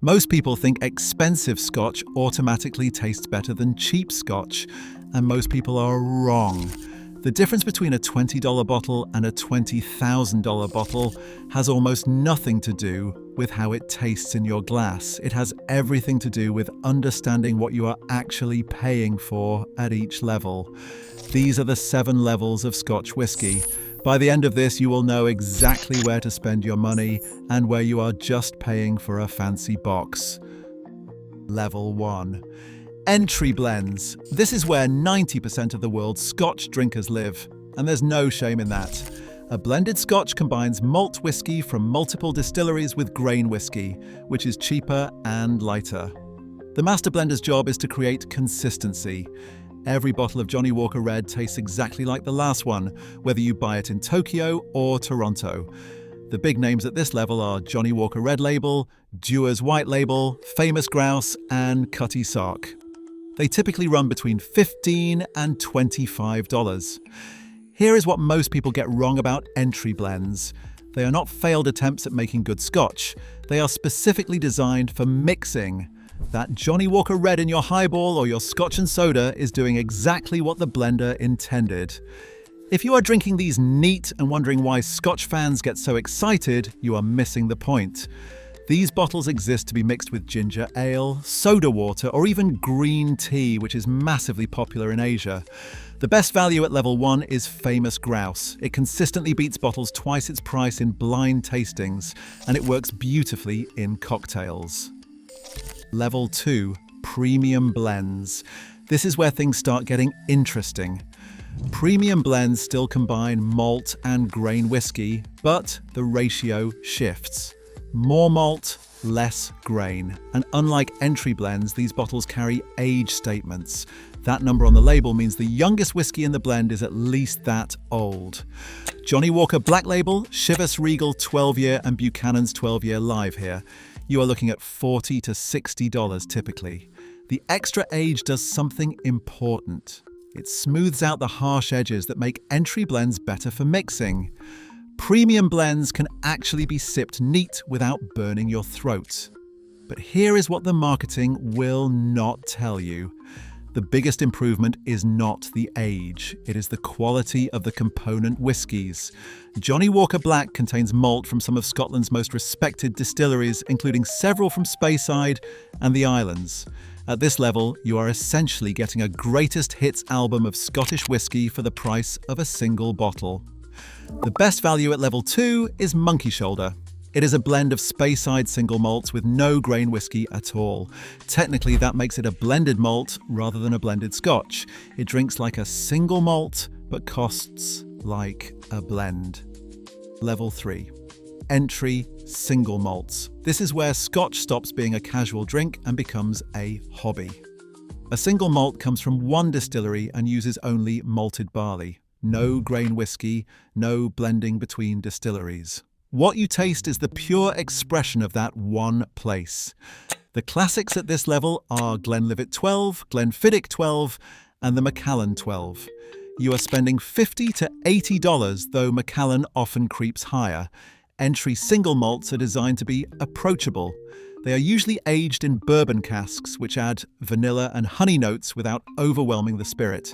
Most people think expensive Scotch automatically tastes better than cheap Scotch, and most people are wrong. The difference between a $20 bottle and a $20,000 bottle has almost nothing to do with how it tastes in your glass. It has everything to do with understanding what you are actually paying for at each level. These are the 7 levels of Scotch whisky. By the end of this, you will know exactly where to spend your money and where you are just paying for a fancy box. Level 1. Entry blends. This is where 90% of the world's Scotch drinkers live, and there's no shame in that. A blended Scotch combines malt whisky from multiple distilleries with grain whisky, which is cheaper and lighter. The master blender's job is to create consistency. Every bottle of Johnnie Walker Red tastes exactly like the last one, whether you buy it in Tokyo or Toronto. The big names at this level are Johnnie Walker Red Label, Dewar's White Label, Famous Grouse, and Cutty Sark. They typically run between $15 and $25. Here is what most people get wrong about entry blends. They are not failed attempts at making good Scotch. They are specifically designed for mixing. That Johnnie Walker Red in your highball or your Scotch and soda is doing exactly what the blender intended. If you are drinking these neat and wondering why Scotch fans get so excited, you are missing the point. These bottles exist to be mixed with ginger ale, soda water, or even green tea, which is massively popular in Asia. The best value at level 1 is Famous Grouse. It consistently beats bottles twice its price in blind tastings, and it works beautifully in cocktails. Level 2. Premium blends. This is where things start getting interesting. Premium blends still combine malt and grain whisky, but the ratio shifts. More malt, less grain. And unlike entry blends, these bottles carry age statements. That number on the label means the youngest whiskey in the blend is at least that old. Johnnie Walker Black Label, Chivas Regal 12-year and Buchanan's 12-year live here. You are looking at $40 to $60 typically. The extra age does something important. It smooths out the harsh edges that make entry blends better for mixing. Premium blends can actually be sipped neat without burning your throat. But here is what the marketing will not tell you. The biggest improvement is not the age, it is the quality of the component whiskies. Johnnie Walker Black contains malt from some of Scotland's most respected distilleries, including several from Speyside and the Islands. At this level, you are essentially getting a greatest hits album of Scottish whisky for the price of a single bottle. The best value at level 2 is Monkey Shoulder. It is a blend of Speyside single malts with no grain whisky at all. Technically, that makes it a blended malt rather than a blended Scotch. It drinks like a single malt, but costs like a blend. Level 3. Entry single malts. This is where Scotch stops being a casual drink and becomes a hobby. A single malt comes from one distillery and uses only malted barley. No grain whisky, no blending between distilleries. What you taste is the pure expression of that one place. The classics at this level are Glenlivet 12, Glenfiddich 12, and the Macallan 12. You are spending $50 to $80, though Macallan often creeps higher. Entry single malts are designed to be approachable. They are usually aged in bourbon casks, which add vanilla and honey notes without overwhelming the spirit.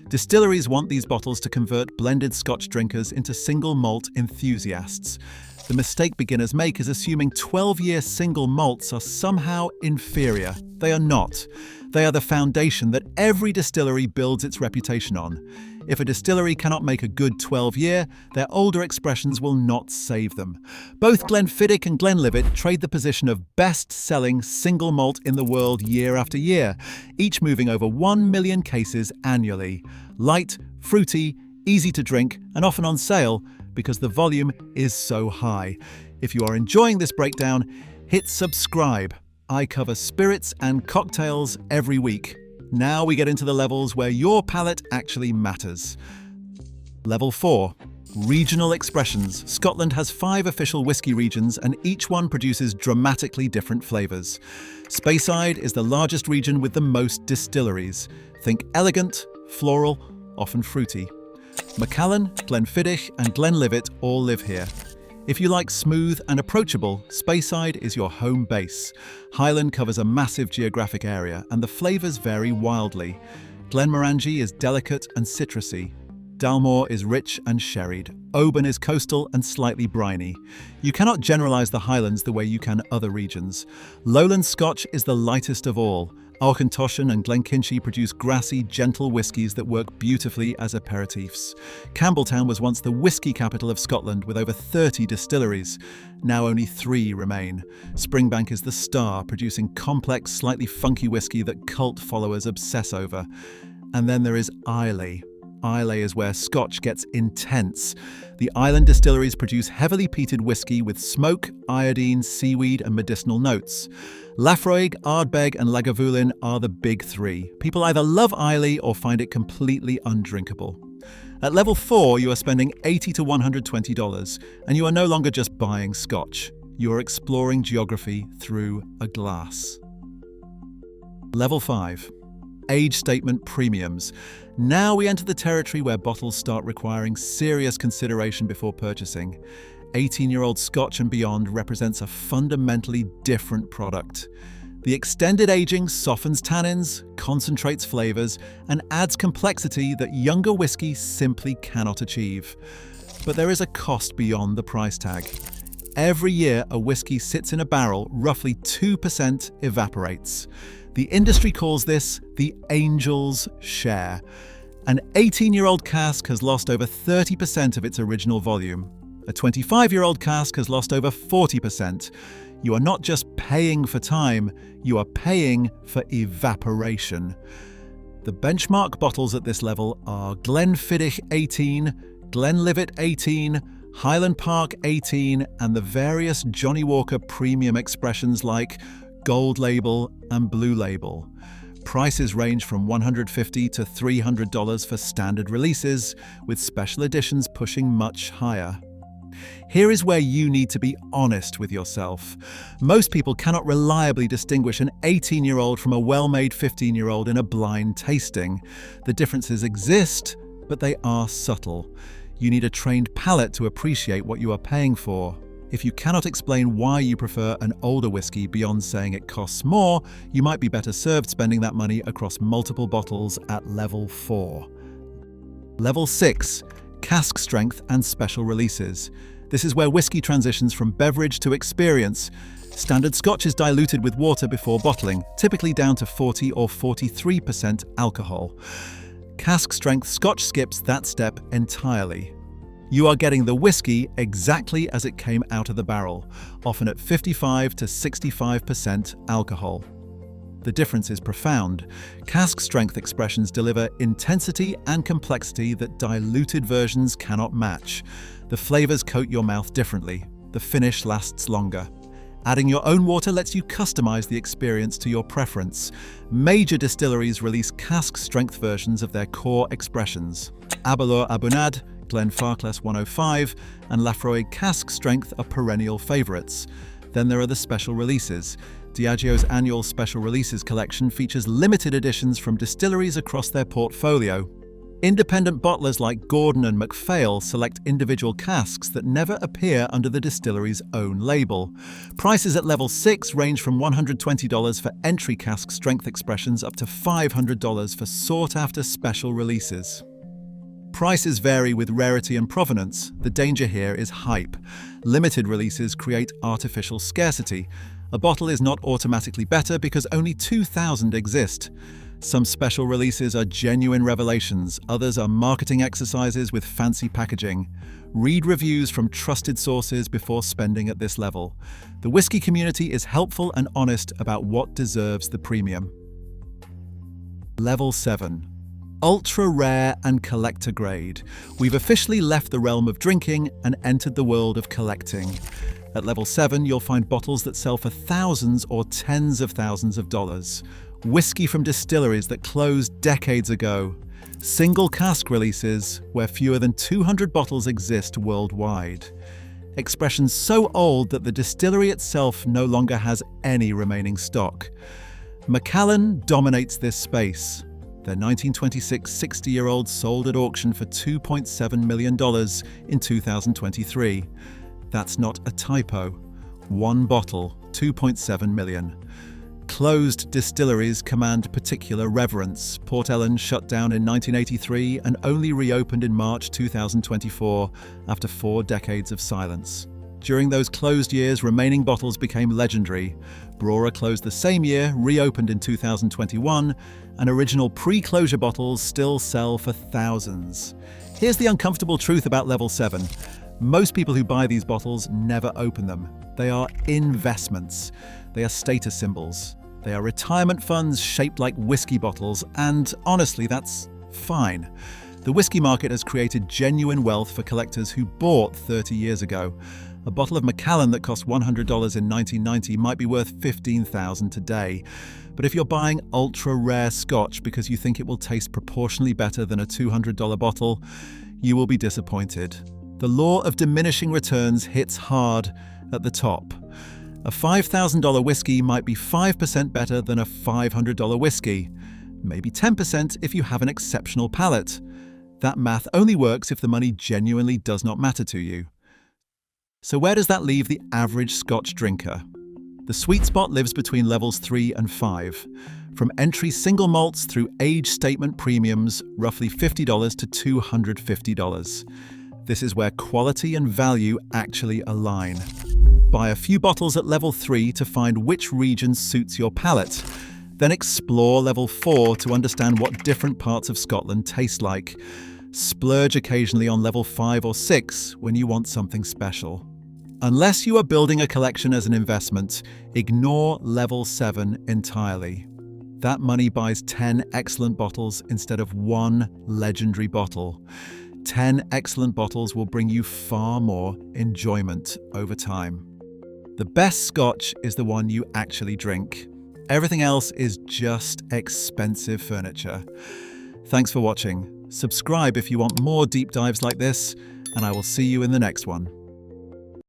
Distilleries want these bottles to convert blended Scotch drinkers into single malt enthusiasts. The mistake beginners make is assuming 12-year single malts are somehow inferior. They are not. They are the foundation that every distillery builds its reputation on. If a distillery cannot make a good 12-year, their older expressions will not save them. Both Glenfiddich and Glenlivet trade the position of best-selling single malt in the world year after year, each moving over 1 million cases annually. Light, fruity, easy to drink, and often on sale because the volume is so high. If you are enjoying this breakdown, hit subscribe. I cover spirits and cocktails every week. Now we get into the levels where your palate actually matters. Level 4. Regional expressions. Scotland has 5 official whisky regions and each one produces dramatically different flavours. Speyside is the largest region with the most distilleries. Think elegant, floral, often fruity. Macallan, Glenfiddich and Glenlivet all live here. If you like smooth and approachable, Speyside is your home base. Highland covers a massive geographic area, and the flavours vary wildly. Glenmorangie is delicate and citrusy. Dalmore is rich and sherried. Oban is coastal and slightly briny. You cannot generalise the Highlands the way you can other regions. Lowland Scotch is the lightest of all. Auchentoshan and Glenkinchie produce grassy, gentle whiskies that work beautifully as aperitifs. Campbelltown was once the whisky capital of Scotland with over 30 distilleries. Now only 3 remain. Springbank is the star, producing complex, slightly funky whisky that cult followers obsess over. And then there is Islay. Islay is where Scotch gets intense. The island distilleries produce heavily peated whisky with smoke, iodine, seaweed and medicinal notes. Laphroaig, Ardbeg and Lagavulin are the big 3. People either love Islay or find it completely undrinkable. At level 4, you are spending $80 to $120, and you are no longer just buying Scotch. You are exploring geography through a glass. Level 5. Age statement premiums. Now we enter the territory where bottles start requiring serious consideration before purchasing. 18-year-old Scotch and beyond represents a fundamentally different product. The extended aging softens tannins, concentrates flavours, and adds complexity that younger whiskey simply cannot achieve. But there is a cost beyond the price tag. Every year a whiskey sits in a barrel, roughly 2% evaporates. The industry calls this the angel's share. An 18-year-old cask has lost over 30% of its original volume. A 25-year-old cask has lost over 40%. You are not just paying for time, you are paying for evaporation. The benchmark bottles at this level are Glenfiddich 18, Glenlivet 18, Highland Park 18, and the various Johnnie Walker premium expressions like Gold Label and Blue Label. Prices range from $150 to $300 for standard releases, with special editions pushing much higher. Here is where you need to be honest with yourself. Most people cannot reliably distinguish an 18-year-old from a well-made 15-year-old in a blind tasting. The differences exist, but they are subtle. You need a trained palate to appreciate what you are paying for. If you cannot explain why you prefer an older whiskey beyond saying it costs more, you might be better served spending that money across multiple bottles at level 4. Level 6. Cask strength and special releases. This is where whiskey transitions from beverage to experience. Standard Scotch is diluted with water before bottling, typically down to 40 or 43% alcohol. Cask strength Scotch skips that step entirely. You are getting the whiskey exactly as it came out of the barrel, often at 55 to 65% alcohol. The difference is profound. Cask strength expressions deliver intensity and complexity that diluted versions cannot match. The flavors coat your mouth differently. The finish lasts longer. Adding your own water lets you customize the experience to your preference. Major distilleries release cask strength versions of their core expressions. Aberlour Abunad, Glenfarclas 105, and Laphroaig Cask Strength are perennial favourites. Then there are the special releases. Diageo's annual Special Releases collection features limited editions from distilleries across their portfolio. Independent bottlers like Gordon and MacPhail select individual casks that never appear under the distillery's own label. Prices at level 6 range from $120 for entry cask strength expressions up to $500 for sought-after special releases. Prices vary with rarity and provenance. The danger here is hype. Limited releases create artificial scarcity. A bottle is not automatically better because only 2,000 exist. Some special releases are genuine revelations, others are marketing exercises with fancy packaging. Read reviews from trusted sources before spending at this level. The whiskey community is helpful and honest about what deserves the premium. Level 7. Ultra rare and collector grade. We've officially left the realm of drinking and entered the world of collecting. At level 7, you'll find bottles that sell for thousands or tens of thousands of dollars. Whiskey from distilleries that closed decades ago. Single cask releases where fewer than 200 bottles exist worldwide. Expressions so old that the distillery itself no longer has any remaining stock. Macallan dominates this space. Their 1926 60-year-old sold at auction for $2.7 million in 2023. That's not a typo. One bottle, 2.7 million. Closed distilleries command particular reverence. Port Ellen shut down in 1983 and only reopened in March 2024 after 4 decades of silence. During those closed years, remaining bottles became legendary. Brora closed the same year, reopened in 2021, and original pre-closure bottles still sell for thousands. Here's the uncomfortable truth about Level 7. Most people who buy these bottles never open them. They are investments. They are status symbols. They are retirement funds shaped like whiskey bottles, and honestly, that's fine. The whiskey market has created genuine wealth for collectors who bought 30 years ago. A bottle of Macallan that cost $100 in 1990 might be worth $15,000 today. But if you're buying ultra-rare Scotch because you think it will taste proportionally better than a $200 bottle, you will be disappointed. The law of diminishing returns hits hard at the top. A $5,000 whiskey might be 5% better than a $500 whiskey. Maybe 10% if you have an exceptional palate. That math only works if the money genuinely does not matter to you. So where does that leave the average Scotch drinker? The sweet spot lives between levels 3 and 5. From entry single malts through age statement premiums, roughly $50 to $250. This is where quality and value actually align. Buy a few bottles at level 3 to find which region suits your palate. Then explore level 4 to understand what different parts of Scotland taste like. Splurge occasionally on level 5 or 6 when you want something special. Unless you are building a collection as an investment, ignore level 7 entirely. That money buys 10 excellent bottles instead of one legendary bottle. 10 excellent bottles will bring you far more enjoyment over time. The best Scotch is the one you actually drink. Everything else is just expensive furniture. Thanks for watching. Subscribe if you want more deep dives like this, and I will see you in the next one.